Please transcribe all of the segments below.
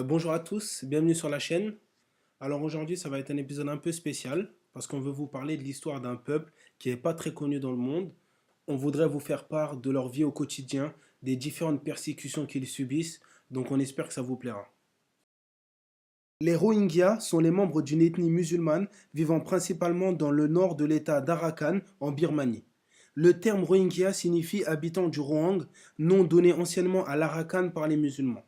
Bonjour à tous, bienvenue sur la chaîne. Alors aujourd'hui, ça va être un épisode un peu spécial parce qu'on veut vous parler de l'histoire d'un peuple qui n'est pas très connu dans le monde. On voudrait vous faire part de leur vie au quotidien, des différentes persécutions qu'ils subissent, donc on espère que ça vous plaira. Les Rohingyas sont les membres d'une ethnie musulmane vivant principalement dans le nord de l'état d'Arakan en Birmanie. Le terme Rohingya signifie habitant du Rohang, nom donné anciennement à l'Arakan par les musulmans.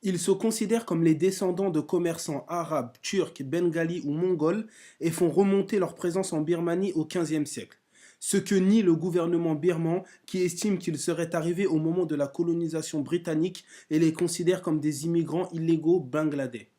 Ils se considèrent comme les descendants de commerçants arabes, turcs, bengalis ou mongols et font remonter leur présence en Birmanie au XVe siècle. Ce que nie le gouvernement birman qui estime qu'ils seraient arrivés au moment de la colonisation britannique et les considère comme des immigrants illégaux bangladais.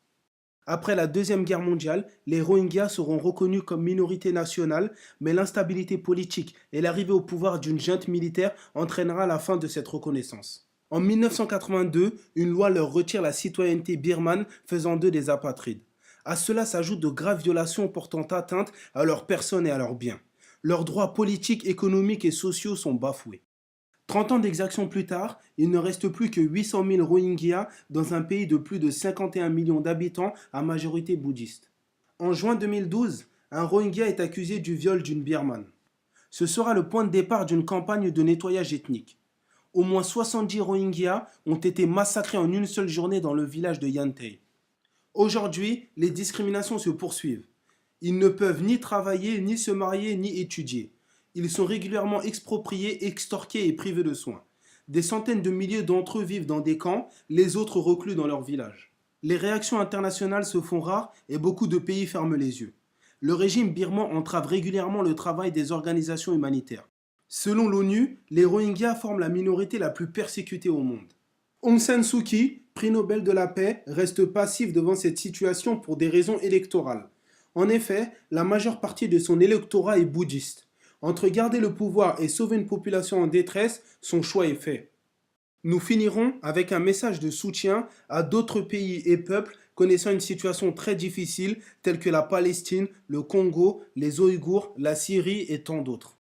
Après la Deuxième Guerre mondiale, les Rohingyas seront reconnus comme minorité nationale, mais l'instabilité politique et l'arrivée au pouvoir d'une junte militaire entraînera la fin de cette reconnaissance. En 1982, une loi leur retire la citoyenneté birmane, faisant d'eux des apatrides. À cela s'ajoutent de graves violations portant atteinte à leur personne et à leurs biens. Leurs droits politiques, économiques et sociaux sont bafoués. 30 ans d'exaction plus tard, il ne reste plus que 800 000 Rohingyas dans un pays de plus de 51 millions d'habitants à majorité bouddhiste. En juin 2012, un Rohingya est accusé du viol d'une Birmane. Ce sera le point de départ d'une campagne de nettoyage ethnique. Au moins 70 Rohingyas ont été massacrés en une seule journée dans le village de Yantei. Aujourd'hui, les discriminations se poursuivent. Ils ne peuvent ni travailler, ni se marier, ni étudier. Ils sont régulièrement expropriés, extorqués et privés de soins. Des centaines de milliers d'entre eux vivent dans des camps, les autres reclus dans leur village. Les réactions internationales se font rares et beaucoup de pays ferment les yeux. Le régime birman entrave régulièrement le travail des organisations humanitaires. Selon l'ONU, les Rohingyas forment la minorité la plus persécutée au monde. Aung San Suu Kyi, prix Nobel de la paix, reste passif devant cette situation pour des raisons électorales. En effet, la majeure partie de son électorat est bouddhiste. Entre garder le pouvoir et sauver une population en détresse, son choix est fait. Nous finirons avec un message de soutien à d'autres pays et peuples connaissant une situation très difficile tels que la Palestine, le Congo, les Ouïghours, la Syrie et tant d'autres.